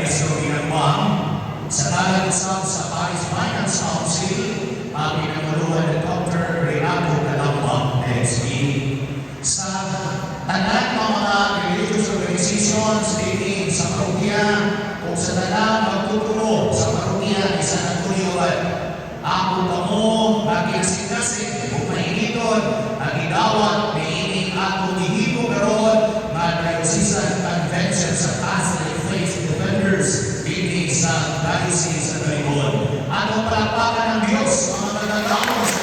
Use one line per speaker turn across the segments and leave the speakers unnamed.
Kristo ginagmang sa nalagsam sa Paris Finance Council, ang pinanguluhan ng Dr. Renato Calambang, NSB. Sa tanan ng mga religious organizations din sa parokya o sa tanan magtuturo sa parokya ni San Antonio, ako kamo mag-iasikasin o mainiton ang idawat na ining ako gihimo karon nga Diocesan Convention sa Catholic Faith Defenders din sa Diocese sa Taribon. Atong palakpakan ng Diyos, mga nagagamo sa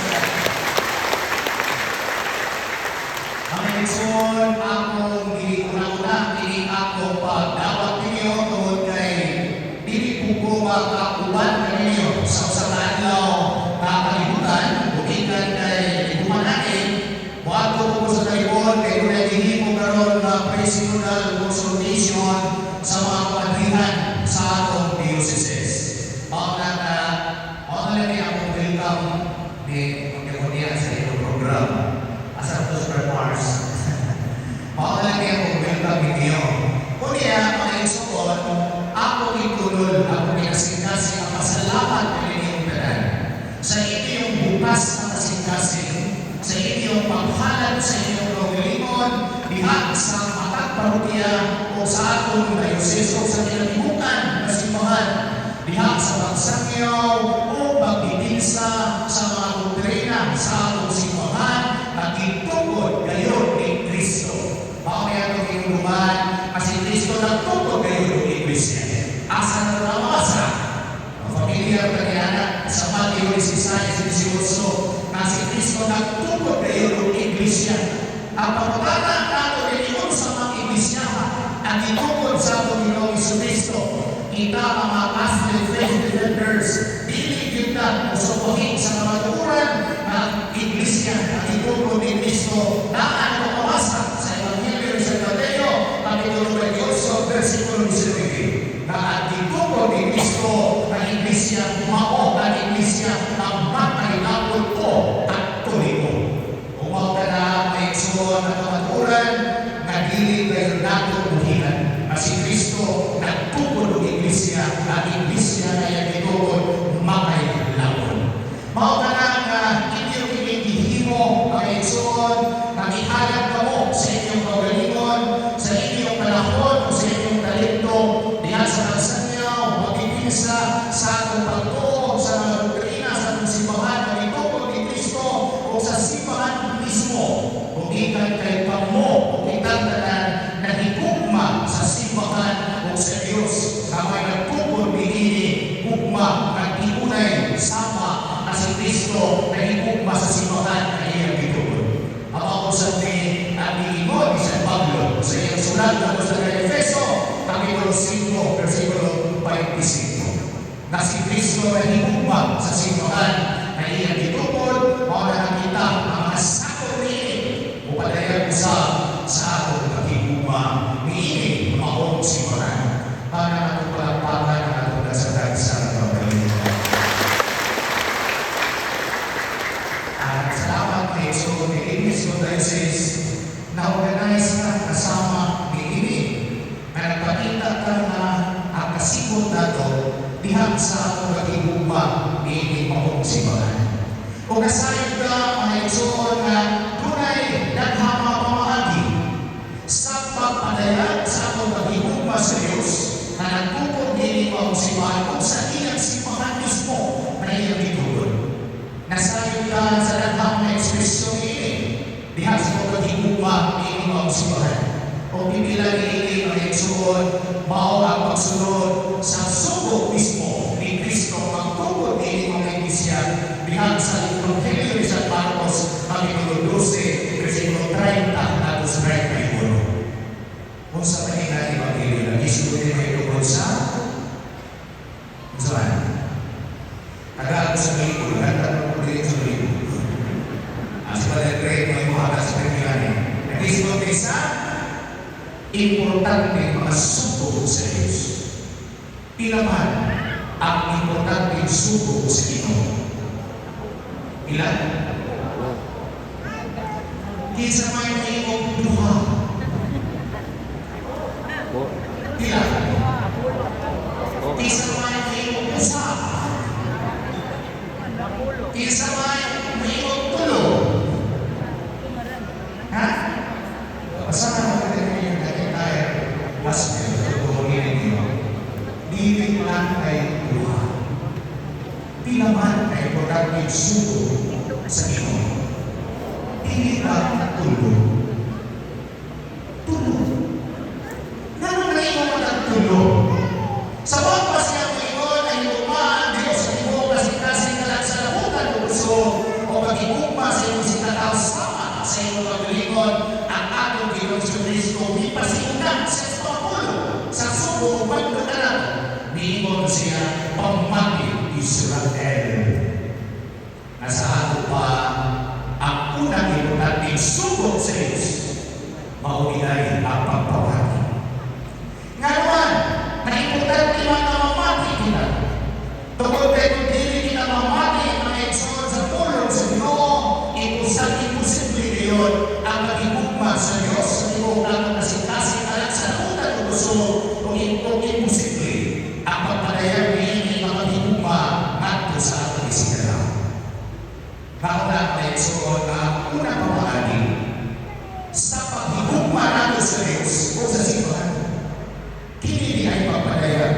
ang eleksyon, akong giniuna-una, ini akong pagdawat ninyo tungod kay dili po ko makakuban ka ninyo sa usapan law kakalimutan, bukikan kay ipumanain, buhato po sa Taribon, kay kung nagihimo karon na personal consultation sa mga kamadrihan sa atong dioceses. Mga lang akong welcome ni Pagkakunian sa iyong program. Asal to Super Mars. Mga lang akong welcome ninyo. Kunya, mga isukon, ako itulol, ako pinasingkasi ang pasalamat ng inyong tanan. Sa inyong bukas na kasingkasi, sa inyong paghalad sa inyong kaugalingon, diha sa matag parokya o sa atong diocese o sa kinalimutan na simbahan, diha sa pagsangyaw o pagdidinsa sa mga doktrina sa atong simbahan at itugod kayo ni Kristo. Mamaya itong inuman, kasi Kristo nagtugod kayo ni Iglesia. Asa na namasa? Ang pamilya kanyana sa Mateo 16:18, kasi Kristo nagtugod kayo ni Iglesia. Ang pagkakata nato rin sa mga Iglesia at itugod sa atong Ginoong Jesucristo. Kita mga Catholic Faith Defenders, dili kita usupuhin sa mga tukuran ng Iglesia at itugod ni Kristo na ano mawasa sa Evangelyo sa Mateo, Kapitulo 28, versikulo 19. Na at itugod ni Kristo ang Iglesia mao ang Iglesia ng makailangon po at tuloy. Umaw ka na may iksuon at kamaturan na dili kayo nato buhinan. Kasi Kristo nagtugod ng Iglesia at Iglesia na yung itugod makailangon. Mao ka na nga inyong pinigihimo ang iksuon na ihalag ka mo sa inyong kaugalingon, sa inyong panahon o sa inyong talento, diha sa pagsanyaw, magkikisa sa atong pagtuo, sa mga doktrina, sa atong simbahan, na itugod ni Kristo o sa simbahan mismo. Kung ikan kay pamo, kung ikan tanan na higugma sa simbahan o sa Diyos, kamay nagtugod ni ini, hugma, nag-iunay, sama na si Kristo na higugma sa simbahan na iyang itugod. Ang ako sa ang iingon ni San Pablo sa iyang sulat na sa Efeso, Kapitulo 5, versikulo 25. Na si Kristo na higugma sa simbahan na iyang itugod, o na nakita ang mga sakot niya upadayan sa atong pag-higugma ni ini maong simbahan. Para natong palagpakan ang atong nasagad sa pagkalingan. At salamat kay Iso ni Iglesia Diocese na organize na kasama ni ini na nagpakita ka na ang kasibot nato dihang sa atong pag-higugma ni ini maong simbahan. Kung nasayod ka, mga igsoon na tunay naghama pamahagi sa pagpadayag sa atong paghigugma sa Diyos na nagtugod din ang simbahan kung sa ilang simbahan mismo na iyang itugod. Nasayod ka sa daghang na ekspresyon ini diha sa paghigugma ni ang simbahan. Kung pipila ni ang igsoon, mao ang pagsunod sa sugo mismo ni Kristo ang tugod ni ang Iglesia diha sa Evangelyo ni San Marcos, Kapitulo 12, versikulo 30 at 31. Kung sa kanina Evangelyo, nag-isuot din kayo tungkol sa saan? Tagaan sa Biblia, tagaan ko din sa Biblia. Ang sa pala-grade, may mga sa kanila. Nag-isuot din sa importante mga sugo sa Diyos. Ilaman ang importante sugo sa Ginoo. Ilan? Kinsa may mayong duha. Ilan? Kinsa man mahimong usa. Kinsa man mahimong tulo. Ha? Basta na magkakaroon yung natin tayo, mas pinagkakuhin ninyo. Dili man ay luha. Di naman ay productive sugo sa inyo. Dili lang tulog. Tulog. Naman na imo magtulog. Sa mga pasya mo ingon ay lumaan, Diyos, sa imo kasi kalang sa labutan o gusto o pag-igugma sa imo sinataw sama sa imo paglingon ang atong Ginoong Kristo di pasiundan sa Pangululo sa sugo o pagdadalan niingon siya pamati Israel. Nasa ato pa ang unang inunating sugo sa Diyos maunilay ang pagpapati. Nga naman, na-importante man na mamati kita. Tungkol kayo kung dili kita mamati ang mga ekson sa pulong sa Ginoo, imposible ngayon ang magigugma sa Diyos sa Ginoo na kasing-kasing alat sa utan o gusto kung imposible ang pagpadayag niya ang magigugma at sa ating isigala. Kauna ang ekson na unang pamahagi sa paghigugma natin sa Diyos o sa simbahan. Kini ay pagpadayag.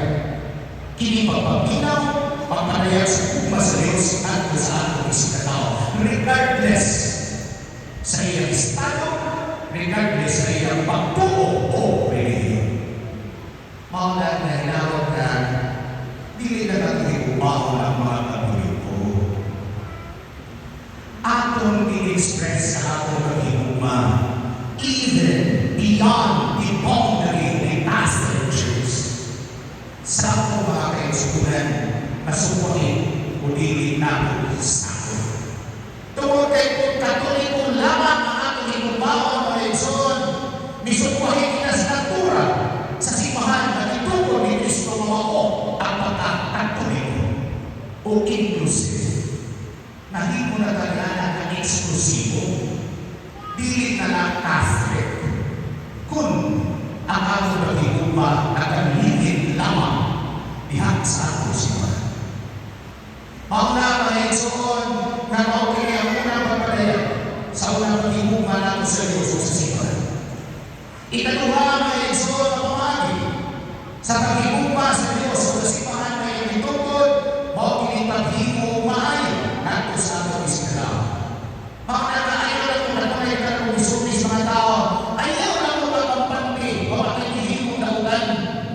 Kini pagpaminaw, pagpadayag sa hugma sa Diyos at sa ating isikataw. Regardless sa iyang estado, regardless sa iyang pagtuo o relihiyon. Maulan na hinawag na dili na nag-iubaw ang mga kabuliko. Atong i-express sa atong pag-higugma even beyond the boundary ng past Jews. Sa ako mga kaisunan, masukuhin o dili namin sa ako. Tungkol kay kung katoliko lamang ang atong higugmaon ang mga Luzon, misukuhin kita sa natura sa simbahan na ituturo ni Kristo mga ang pagkakatoliko o inclusive. Nahimo na talaga ang eksklusibo. Dili na lang Catholic. Kung ang atong pagigugma nakaligid lamang dihan sa atong simbahan. Mauna mga Luzon na maukili ang unang pagpadayag sa unang pagigugma natin sa Diyos o sa simbahan. Ikaduha mga Luzon na pamagi sa pagigugma sa Diyos o sa simbahan na iyong itutod, maukili paghimo maayo natin sa atong isigala. Mauna na ayaw lang kung natunay ka kung isunis mga tao, ayaw lang kung magpampanti o makikihimong daugan,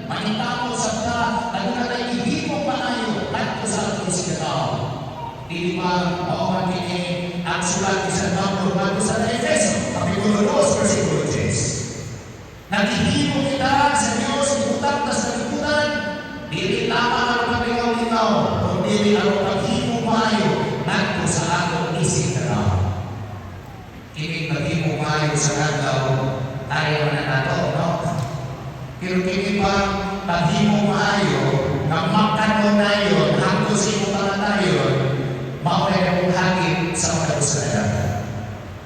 manitamo sa ta, nagkakay ihimong maayo natin sa atong isigala. Dili ba pauman kini ang sulat ni San Pablo nato sa Efeso, Kapitulo 2, versikulo 10. Naghihimo kita sa Diyos, ibutang ta sa lipunan, dili lamang ang paglingaw ikaw, kundi ang paghimo maayo nato sa atong isigala. Kini paghimo maayo sa adlaw, tayo na nato, no? Pero kini pa paghimo maayo, na makanon na yun, hanggang sa iyong panatayon, maulay na mong hangin sa mga kasalanan.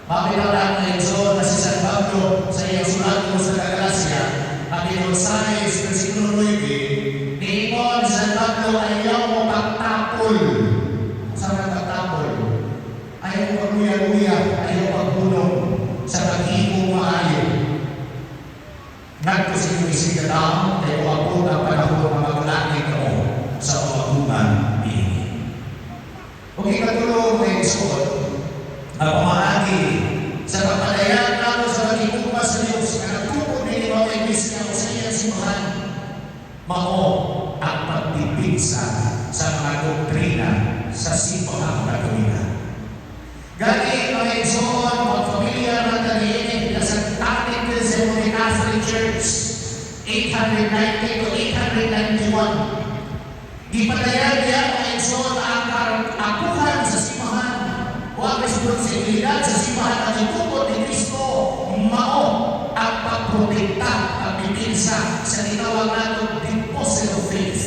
Mapinawalan na ito na si San Pablo sa iyong sulat mo sa Galacia, Kapitulo 6, versikulo 9, niingon ni San Pablo, ayaw mo pagtapol. Saan ka pagtapol? Ayaw mo pagluya-luya, ayaw pagpunong sa paghimo maayo. Nagko sa iyong isigataw, kaya ako ang panahon na maglangit mo sa paghuman ini. Okay, katulong may suot, ang pamahagi sa pagpadayag nato sa pagigugma sa Diyos na nagtukod ni mga Iglesia o sa iyang simbahan, mao ang pagpipigsa sa mga doktrina sa simbahan na gawina. Gani mga igsoon, mga pamilya ng Daliin na sa Catechism of the Catholic Church, 890 to 891. Gipadayag niya mga igsoon ang akuhan sa simbahan o ang responsibilidad sa simbahan na itutod ni Kristo mao ang pagprotekta at pipinsa sa tinawag natin deposit of faith.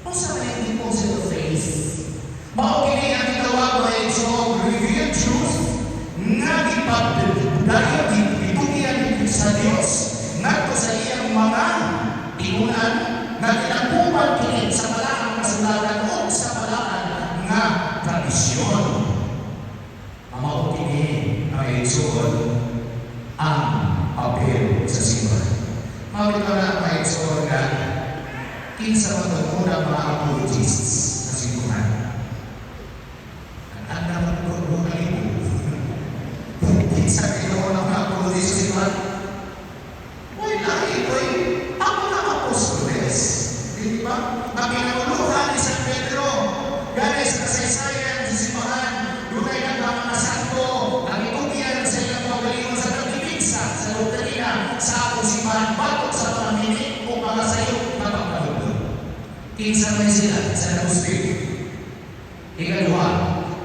Ano sa mga deposit of faith? Mao kini ang tinawag mga igsoon revealed truth nga gipagdayon gitugian sa Dios ngadto sa iyang mga tinunan nga ginakuha Uban kini sa balaang kasulatan o sa balaang nga tradisyon. Mao kini ang igsoon ang papel sa simbahan. Mao ito na ang igsoon nga kinsa man ang unang mga apologists sa simbahan. Ang naman ko kalibo. Kinsa ito ang mga apologists sa simbahan? Di ba? Ang pinanguluhan ni San Pedro, galing sa kasaysayan sa simbahan, doon ay nagmamang santo, ang itugyan sa ilang pagalingon sa pagkikisa, sa doktrina, sa akong simbahan, batok sa pamamini o mga sayo na pagpalugod. Kinsa may sila sa Agustin. Ikaduha,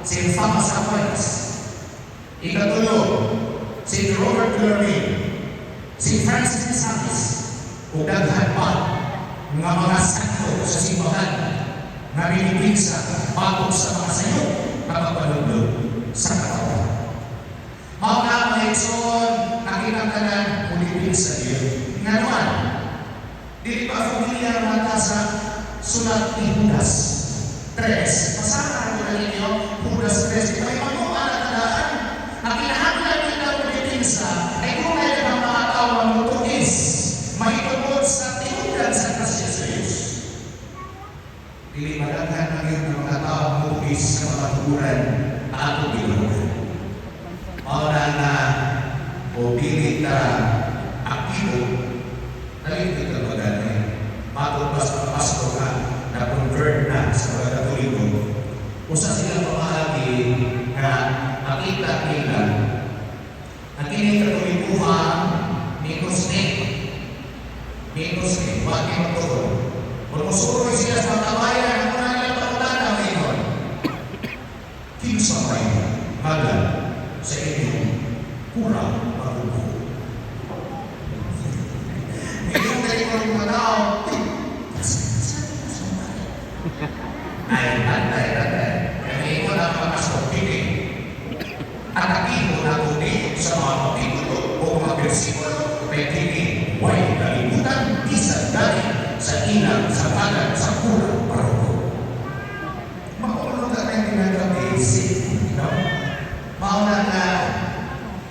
si Thomas Aquinas. Ikatulo, si Robert Gurley, si Francis de Sales, o daghan pa nga mga santo sa simbahan na binibigsa batok sa mga sayo na pagpalugod sa katawan. Mga maitson na kinakanan ulipin sa iyo. Nga naman, di pa familiar mata sa sulat ni Judas 3. Masahan ko na ninyo, Judas 3. Ito ay manuan at tandaan. Ang kinahanglan nila ulipinsa ay kung may mga mga tao na mutugis, mahitungkod sa tinudan sa Kristo Jesus. Dili madaghan ang iyong mga tao mutugis sa mga tuguran na ato binugan. Mauna na o dili na aktibo, nalipid ka magana. Matubas ang pastor na convert na sa mga Katoliko. Usa sila pamahagi na makita nila ang kining Katolikuhan ni Kusnik. Minus ni, wag ni magtuon. Kung musuroy sila sa matabayan, ang mga nilang pangutana ngayon. Kinsa may magal sa inyong kurang magugo. Ngayon na yung mga tao, ay. Kaya mo na makasok pili. At akimo na kundi sa mga kapitulo o mga versikulo, pwede ni huwag kalimutan isa dahil sa ilang, sa kanan, sa kurang paroko. Makulong ka na yung pinag-basic, no? Mauna na,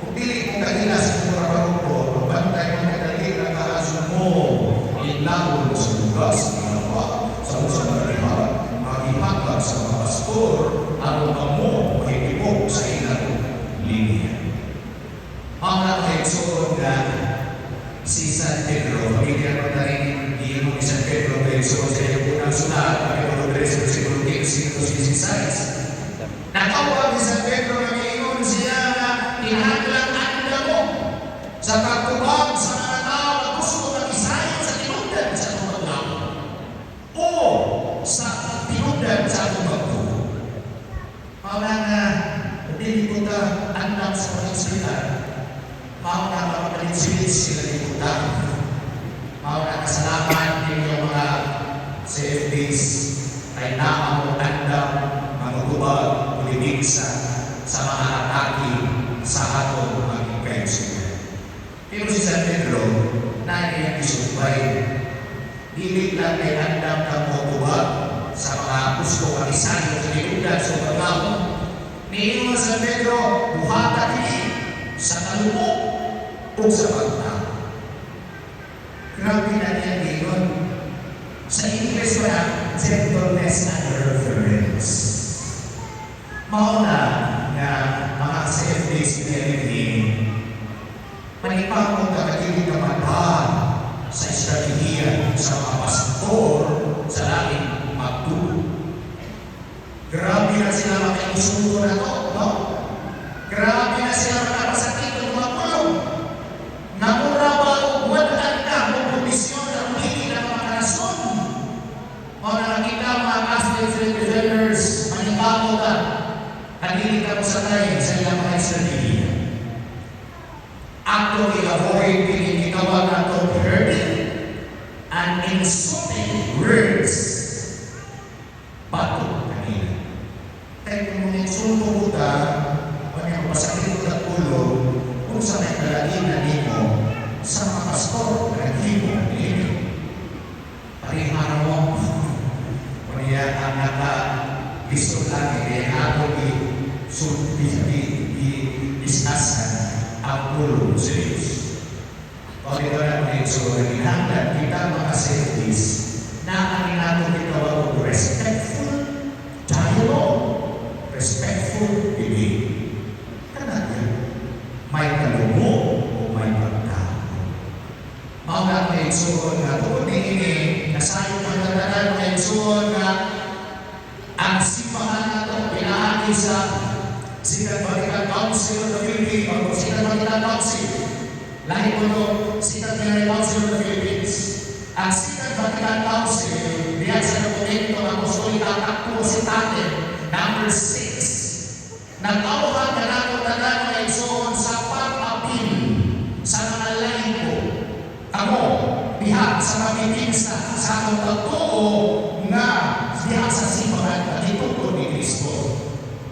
kung dili kong kanila sa kurang paroko, mabantay mo na dali na kaaso mo, ilawon sa lugas, sa usang narihan, magipatag sa mga pastor, ano ba mo, mahitibok sa ilang linya. Mauna na yung na si San Pedro, pagkikita mo na rin iyon mo ni San Pedro kayo sa iyo unang sulat, Kapitulo 3, versikulo 15-16. Nakawag ni San Pedro na iyon siya na tinahanglang anda mo sa pagtubag sa mga tao na gusto na isayan sa tinudan sa tumaglaw o sa tinudan sa tumaglaw. Mauna na, hindi ko ta andam sa pagsilan. Mauna na mapalitsilis sila ni Buddha. Mauna kasalaman ninyo mga CFDs ay naamong andam, magutubag, ulibigsa sa mga atake sa atong mga impensyon. Pero si San Pedro, na iyang isumpay, dili lang ay andam na magutubag sa mga gusto kalisanyo sa liudan sa paglaw. Niingon San Pedro, buhata kini sa kalupok o sa pagtao. Grabe na niya ngayon. Sa English pa na, gentleness and reverence. Mauna na mga CFDs pinilihin, manipang ka kagili ka mata sa estrategiya sa mga pastor sa langit magtulog. Grabe na sila makiusundo na to, no? Grabe na sila makapasakit ng mga pulong. Namura ba o wadan ka o komisyon na hindi ng mga rason? O nakakita mga Catholic defenders, manipamo ka, hindi ka mo sanay sa ilang mga estrategiya. Actually, avoid pinitawag na to hurting and insulting words. Bato kanila. Kaya kung insulto ko ka, masakit natin so ginahanglan kita mga service na ang nato gitawag og respectful dialogue, respectful debate. Kana yan, may kalumo o may pagkako. Mao na ang igsoon nga tungod niini nasayo pagdadalan ng igsoon nga ang simbahan nato pinaagi sa Secret Vatican Council of the Philippines o Secret Vatican Council. Lahi po ito, Secret Council of the Philippines. Ang Secret Vatican Council, diyan sa dokumento ng Apostolic Apostolic number 6, nag-awahan ka nato tanan ng igsoon sa pag-apil sa mga laiko. Amo, diha sa pamipinsa sa atong pagtuo na diha sa simbahan at itutod ni Kristo.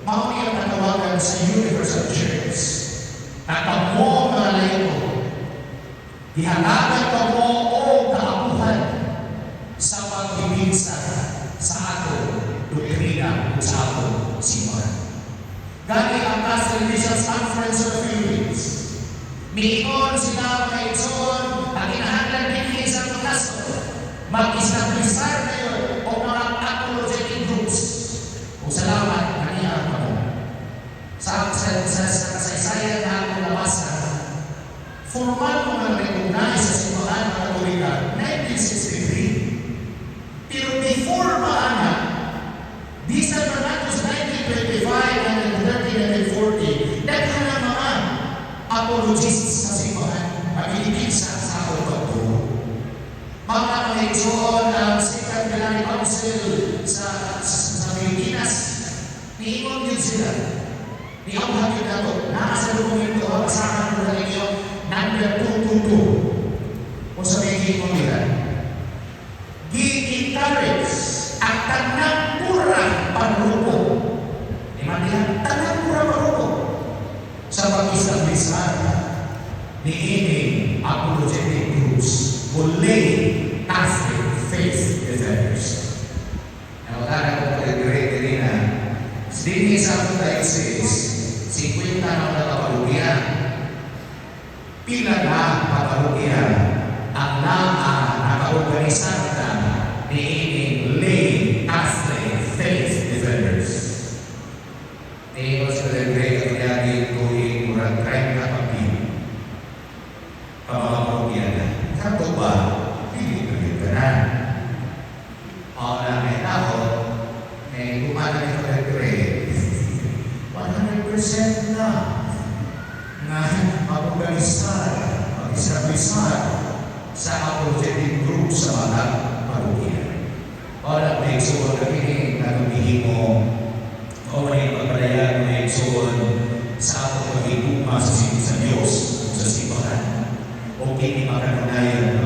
Mao ang natawagan sa Universal Church. At mo mga laiko, ihalagan ka mo o kaabuhan sa pagpipinsa sa ato doktrina sa ato simbahan. Gani ang Catholic Bishops' Conference of the Philippines. Miingon sila mga igsoon ang kinahanglan din sa mga kaso. Mag-establishar kayo o mga apologetic groups. Kung salamat, kaniya ako. Sa kasaysayan na akong labasan, formal mo nga recognize sa simbahan ng Katolika 1963. Pero before maana, bisan na natos 1925 and 1940, daghan na mga apologists sa simbahan, pag-ibigsa sa akong pagtuo. Mga nangigsoon ang Secret Vatican Council sa Pilipinas, niingon yun sila. Niawag yun na ito. Nasa dokumento, pasahan mo na ninyo, number 222. Kung sabihin mo nila, gi-encourage ang tanang kurang panrupo. Iman nila, tanang kurang panrupo sa pag-establishar ni ining apologetic groups o lay Catholic faith defenders. Nawala ko pag-agree din na sini sa mga diocese 50 na mga kapalugian. Pila na kapalugian ang nakaorganisar na ni ining lay Catholic faith defenders. Tingin ko sa pag-agree kaya din ko yung murang 30 kapapil. Pamakapalugian na. Kato ba? Hindi ka na. O na may tao, may gumana ng pag-agree. 100% na mag-organisar, mag-establishar sa apologetic group sa mga palugian. O na may igsoon na piling na lumihin mo o may pagpalayan na igsoon sa atong pag-iguma sa Diyos sa simbahan o kini makakanayan